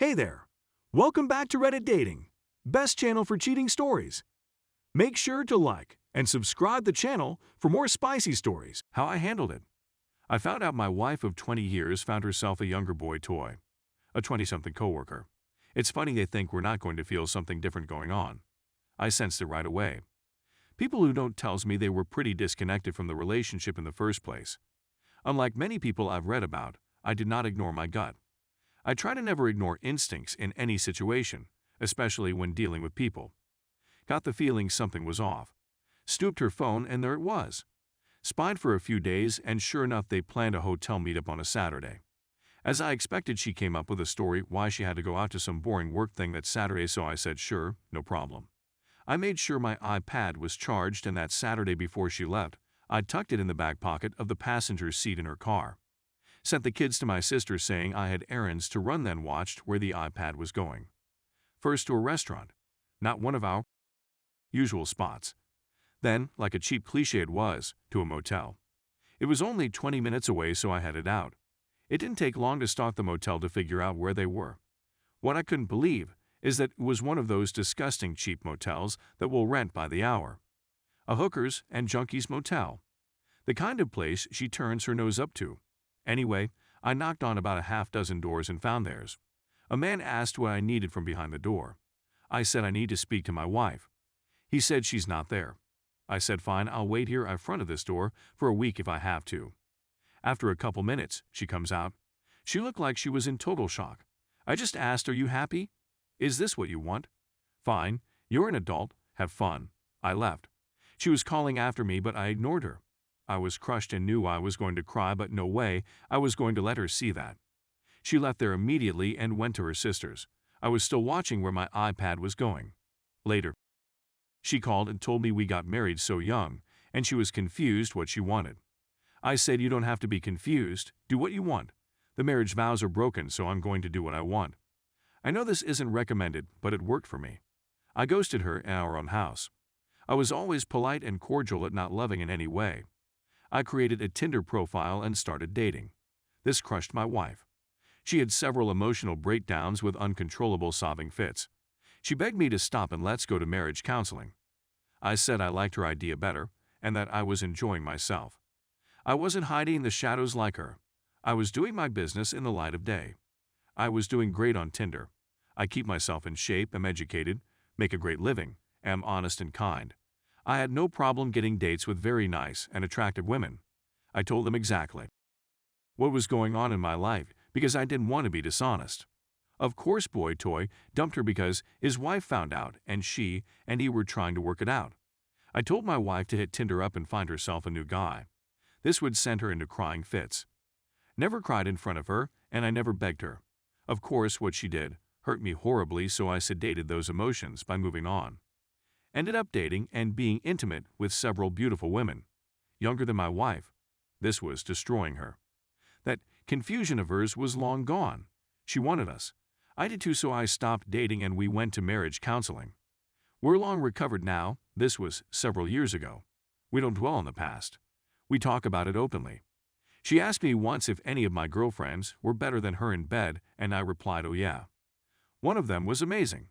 Hey there! Welcome back to Reddit Dating, best channel for cheating stories. Make sure to like and subscribe the channel for more spicy stories. How I handled it. I found out my wife of 20 years found herself a younger boy toy, a 20-something coworker. It's funny they think we're not going to feel something different going on. I sensed it right away. People who don't tells me they were pretty disconnected from the relationship in the first place. Unlike many people I've read about, I did not ignore my gut. I try to never ignore instincts in any situation, especially when dealing with people. Got the feeling something was off. Stooped her phone and there it was. Spied for a few days and sure enough they planned a hotel meetup on a Saturday. As I expected, she came up with a story why she had to go out to some boring work thing that Saturday, so I said sure, no problem. I made sure my iPad was charged, and that Saturday before she left, I tucked it in the back pocket of the passenger seat in her car. Sent the kids to my sister saying I had errands to run, then watched where the iPad was going. First to a restaurant, not one of our usual spots. Then, like a cheap cliche it was, to a motel. It was only 20 minutes away, so I headed out. It didn't take long to start the motel to figure out where they were. What I couldn't believe is that it was one of those disgusting cheap motels that will rent by the hour. A hookers and junkies motel. The kind of place she turns her nose up to. Anyway, I knocked on about a half-dozen doors and found theirs. A man asked what I needed from behind the door. I said I need to speak to my wife. He said she's not there. I said fine, I'll wait here in front of this door for a week if I have to. After a couple minutes, she comes out. She looked like she was in total shock. I just asked, "Are you happy? Is this what you want?" "Fine, you're an adult, have fun." I left. She was calling after me, but I ignored her. I was crushed and knew I was going to cry, but no way I was going to let her see that. She left there immediately and went to her sister's. I was still watching where my iPad was going. Later, she called and told me we got married so young, and she was confused what she wanted. I said, "You don't have to be confused. Do what you want. The marriage vows are broken, so I'm going to do what I want." I know this isn't recommended, but it worked for me. I ghosted her in our own house. I was always polite and cordial at not loving in any way. I created a Tinder profile and started dating. This crushed my wife. She had several emotional breakdowns with uncontrollable sobbing fits. She begged me to stop and let's go to marriage counseling. I said I liked her idea better and that I was enjoying myself. I wasn't hiding in the shadows like her. I was doing my business in the light of day. I was doing great on Tinder. I keep myself in shape, am educated, make a great living, am honest and kind. I had no problem getting dates with very nice and attractive women. I told them exactly what was going on in my life because I didn't want to be dishonest. Of course, boy toy dumped her because his wife found out and she and he were trying to work it out. I told my wife to hit Tinder up and find herself a new guy. This would send her into crying fits. Never cried in front of her, and I never begged her. Of course, what she did hurt me horribly, so I sedated those emotions by moving on. Ended up dating and being intimate with several beautiful women, younger than my wife. This was destroying her. That confusion of hers was long gone. She wanted us. I did too, so I stopped dating and we went to marriage counseling. We're long recovered now. This was several years ago. We don't dwell on the past. We talk about it openly. She asked me once if any of my girlfriends were better than her in bed, and I replied, "Oh yeah." One of them was amazing.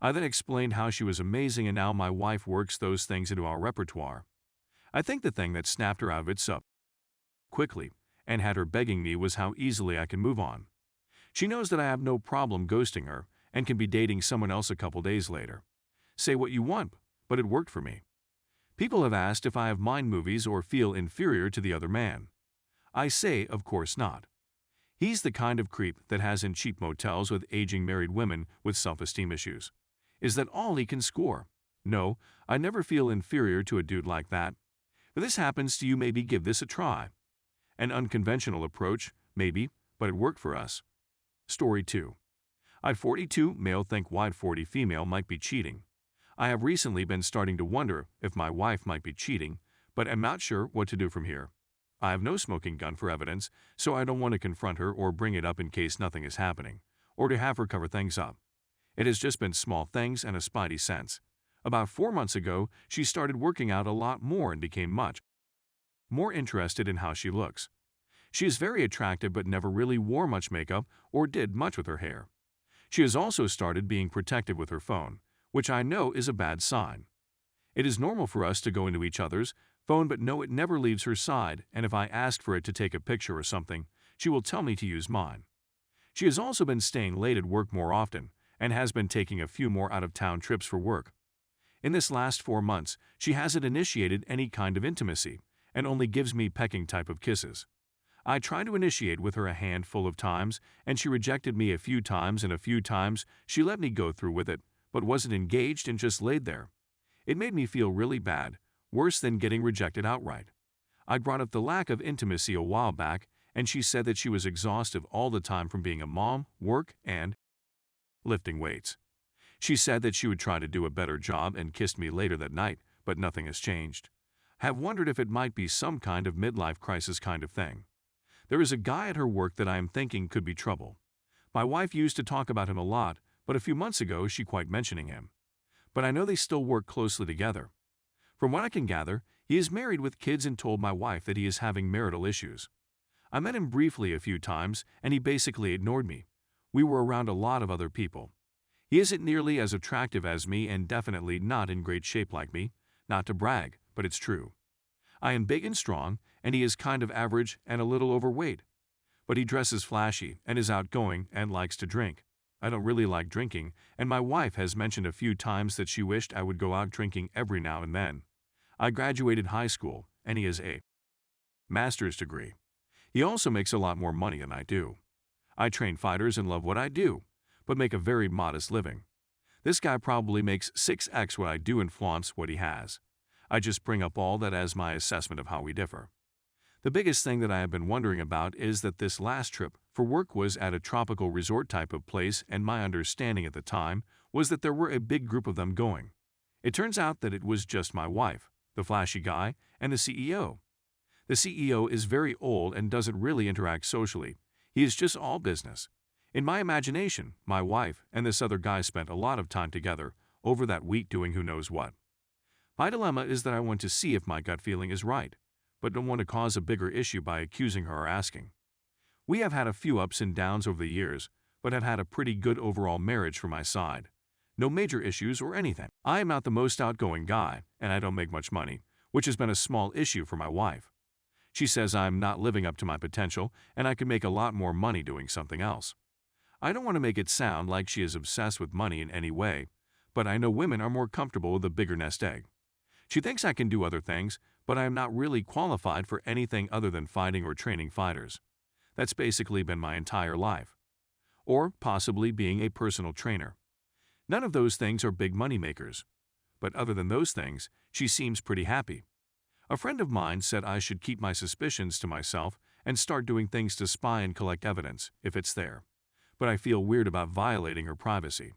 I then explained how she was amazing, and now my wife works those things into our repertoire. I think the thing that snapped her out of it so quickly and had her begging me was how easily I can move on. She knows that I have no problem ghosting her and can be dating someone else a couple days later. Say what you want, but it worked for me. People have asked if I have mind movies or feel inferior to the other man. I say, of course not. He's the kind of creep that has in cheap motels with aging married women with self-esteem issues. Is that all he can score? No, I never feel inferior to a dude like that. If this happens to you, maybe give this a try. An unconventional approach, maybe, but it worked for us. Story 2. I'd 42 male think wide 40 female might be cheating. I have recently been starting to wonder if my wife might be cheating, but am not sure what to do from here. I have no smoking gun for evidence, so I don't want to confront her or bring it up in case nothing is happening, or to have her cover things up. It has just been small things and a spidey sense. About 4 months ago, she started working out a lot more and became much more interested in how she looks. She is very attractive but never really wore much makeup or did much with her hair. She has also started being protective with her phone, which I know is a bad sign. It is normal for us to go into each other's phone, but no, it never leaves her side, and if I ask for it to take a picture or something, she will tell me to use mine. She has also been staying late at work more often and has been taking a few more out-of-town trips for work. In this last 4 months, she hasn't initiated any kind of intimacy and only gives me pecking type of kisses. I tried to initiate with her a handful of times, and she rejected me a few times, and a few times she let me go through with it, but wasn't engaged and just laid there. It made me feel really bad, worse than getting rejected outright. I brought up the lack of intimacy a while back, and she said that she was exhausted all the time from being a mom, work, and lifting weights. She said that she would try to do a better job and kissed me later that night, but nothing has changed. Have wondered if it might be some kind of midlife crisis kind of thing. There is a guy at her work that I am thinking could be trouble. My wife used to talk about him a lot, but a few months ago she quit mentioning him. But I know they still work closely together. From what I can gather, he is married with kids and told my wife that he is having marital issues. I met him briefly a few times, and he basically ignored me. We were around a lot of other people. He isn't nearly as attractive as me and definitely not in great shape like me. Not to brag, but it's true. I am big and strong, and he is kind of average and a little overweight. But he dresses flashy and is outgoing and likes to drink. I don't really like drinking, and my wife has mentioned a few times that she wished I would go out drinking every now and then. I graduated high school, and he has a master's degree. He also makes a lot more money than I do. I train fighters and love what I do, but make a very modest living. This guy probably makes 6x what I do and flaunts what he has. I just bring up all that as my assessment of how we differ. The biggest thing that I have been wondering about is that this last trip for work was at a tropical resort type of place, and my understanding at the time was that there were a big group of them going. It turns out that it was just my wife, the flashy guy, and the CEO. The CEO is very old and doesn't really interact socially. He is just all business. In my imagination, my wife and this other guy spent a lot of time together over that week doing who knows what. My dilemma is that I want to see if my gut feeling is right, but don't want to cause a bigger issue by accusing her or asking. We have had a few ups and downs over the years, but have had a pretty good overall marriage from my side. No major issues or anything. I am not the most outgoing guy, and I don't make much money, which has been a small issue for my wife. She says I'm not living up to my potential, and I could make a lot more money doing something else. I don't want to make it sound like she is obsessed with money in any way, but I know women are more comfortable with a bigger nest egg. She thinks I can do other things, but I am not really qualified for anything other than fighting or training fighters. That's basically been my entire life. Or possibly being a personal trainer. None of those things are big money makers. But other than those things, she seems pretty happy. A friend of mine said I should keep my suspicions to myself and start doing things to spy and collect evidence, if it's there. But I feel weird about violating her privacy.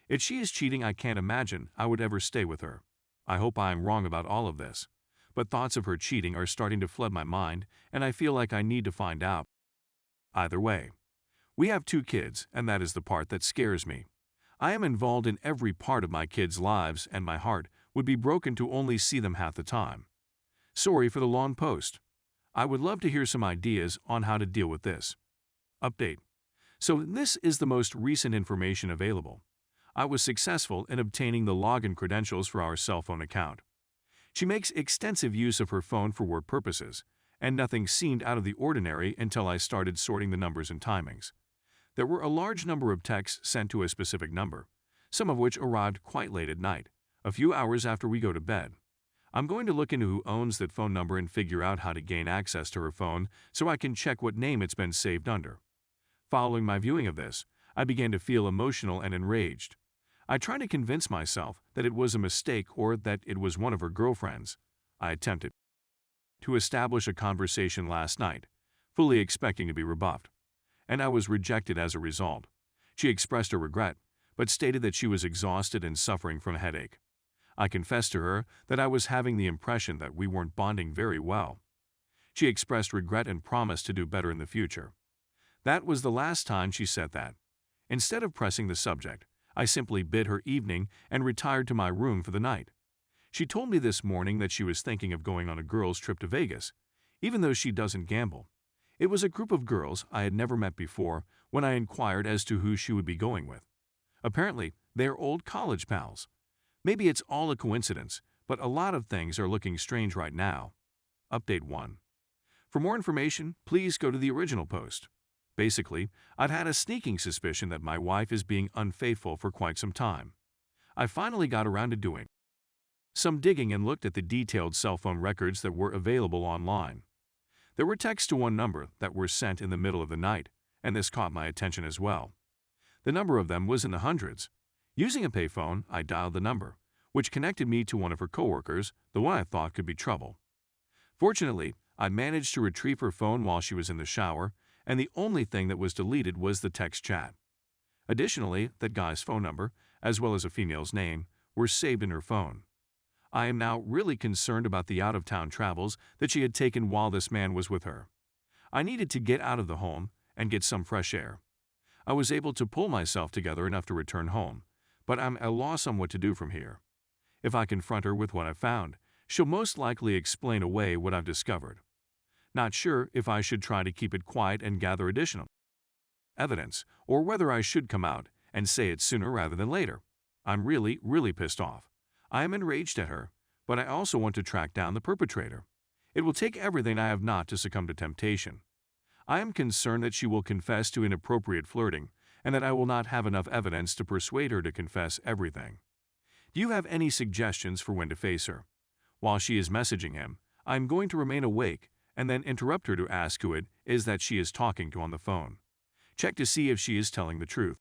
If she is cheating, I can't imagine I would ever stay with her. I hope I am wrong about all of this, but thoughts of her cheating are starting to flood my mind, and I feel like I need to find out. Either way, we have 2 kids, and that is the part that scares me. I am involved in every part of my kids' lives, and my heart would be broken to only see them half the time. Sorry for the long post. I would love to hear some ideas on how to deal with this. Update. So this is the most recent information available. I was successful in obtaining the login credentials for our cell phone account. She makes extensive use of her phone for work purposes, and nothing seemed out of the ordinary until I started sorting the numbers and timings. There were a large number of texts sent to a specific number, some of which arrived quite late at night, a few hours after we go to bed. I'm going to look into who owns that phone number and figure out how to gain access to her phone so I can check what name it's been saved under. Following my viewing of this, I began to feel emotional and enraged. I tried to convince myself that it was a mistake or that it was one of her girlfriends. I attempted to establish a conversation last night, fully expecting to be rebuffed, and I was rejected as a result. She expressed her regret, but stated that she was exhausted and suffering from a headache. I confessed to her that I was having the impression that we weren't bonding very well. She expressed regret and promised to do better in the future. That was the last time she said that. Instead of pressing the subject, I simply bid her evening and retired to my room for the night. She told me this morning that she was thinking of going on a girls' trip to Vegas, even though she doesn't gamble. It was a group of girls I had never met before when I inquired as to who she would be going with. Apparently, they are old college pals. Maybe it's all a coincidence, but a lot of things are looking strange right now. Update 1. For more information, please go to the original post. Basically, I'd had a sneaking suspicion that my wife is being unfaithful for quite some time. I finally got around to doing some digging and looked at the detailed cell phone records that were available online. There were texts to one number that were sent in the middle of the night, and this caught my attention as well. The number of them was in the hundreds. Using a payphone, I dialed the number, which connected me to one of her coworkers, the one I thought could be trouble. Fortunately, I managed to retrieve her phone while she was in the shower, and the only thing that was deleted was the text chat. Additionally, that guy's phone number, as well as a female's name, were saved in her phone. I am now really concerned about the out-of-town travels that she had taken while this man was with her. I needed to get out of the home and get some fresh air. I was able to pull myself together enough to return home, but I'm at a loss on what to do from here. If I confront her with what I've found, she'll most likely explain away what I've discovered. Not sure if I should try to keep it quiet and gather additional evidence, or whether I should come out and say it sooner rather than later. I'm really pissed off. I am enraged at her, but I also want to track down the perpetrator. It will take everything I have not to succumb to temptation. I am concerned that she will confess to inappropriate flirting and that I will not have enough evidence to persuade her to confess everything. Do you have any suggestions for when to face her? While she is messaging him, I am going to remain awake and then interrupt her to ask who it is that she is talking to on the phone. Check to see if she is telling the truth.